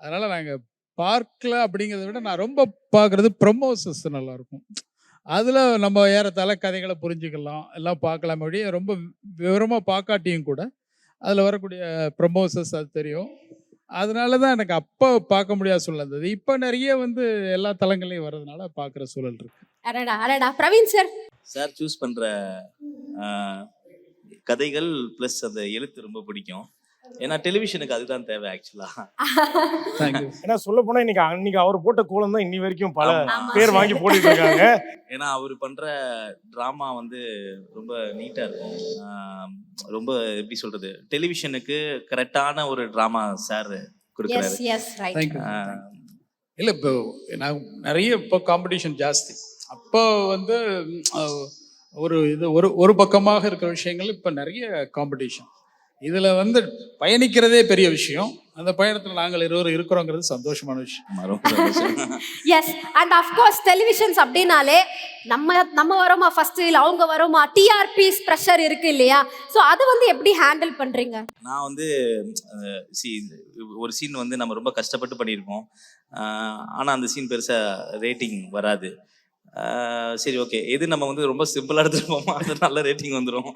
அதனால நாங்க பார்க்கல அப்படிங்கிறத விட நான் ரொம்ப பார்க்குறது ப்ரமோசஸ் நல்லாயிருக்கும். அதில நம்ம ஏறத்தாழ கதைகள புரிஞ்சுக்கலாம். எல்லாம் பார்க்கலாமே ஒழிய ரொம்ப விவரமா பார்க்காட்டியும் கூட, அதில வரக்கூடிய ப்ரமோசஸ் அது தெரியும். அதனால தான் எனக்கு அப்ப பார்க்க முடியாத சூழல் இருந்தது. இப்ப நெறைய வந்து எல்லா தளங்கள்லயும் வரதுனால பார்க்குற சூழல் இருக்கு. அடடா! அடடா! பிரவீன் சார். சார் சூஸ் பண்ற ஆ, கதைகள் ப்ளஸ் அந்த எழுத்து ரொம்ப பிடிக்கும். ஏன்னா டெலிவிஷனுக்கு அதுதான் தேவை ஆக்சுவலா. Thank you. ஏன்னா சொல்ல போனா இன்னைக்கு அவர் போட்ட கோலம் தான் இன்னி வரைக்கும் பல ஆமா. பேர் வாங்கி போட்டுட்டு இருக்காங்க. ஏன்னா அவர் பண்ற டிராமா வந்து ரொம்ப நீட்டா இருக்கும். ரொம்ப எப்படி சொல்றது, டெலிவிஷனுக்கு கரெக்டான ஒரு டிராமா சார் கொடுக்குறாரு. Yes yes right. Thank you. இல்ல இப்போ நான் நெறைய இப்போ காம்படிஷன் ஜாஸ்தி. அப்போ வந்து ஒரு இது ஒரு பக்கமாக இருக்கிற விஷயங்கள் இப்ப நெறைய காம்படிஷன். இதுல வந்து பயணிக்கிறதே பெரிய விஷயம். அந்த பயணத்துல நாங்கள் இருவரும் இருக்கிறோங்கிறது சந்தோஷமான விஷயம். ஆமா, ரொம்ப சந்தோஷம். Yes and of course televisions அப்படினாலே நம்ம வரோமா ஃபர்ஸ்ட் இல்ல அவங்க வரோமா டிஆர்பிஸ் பிரஷர் இருக்கு இல்லையா? சோ அது வந்து எப்படி ஹேண்டில் பண்றீங்க? நான் வந்து ஒரு சீன் வந்து நம்ம ரொம்ப கஷ்டப்பட்டு பண்ணியிருப்போம். ஆனா அந்த சீன் பெருசா ரேட்டிங் வராது. சரி ஓகே, எது நம்ம வந்து ரொம்ப சிம்பிளா எடுத்துருப்போமோ அது நல்ல ரேட்டிங் வந்துடும்.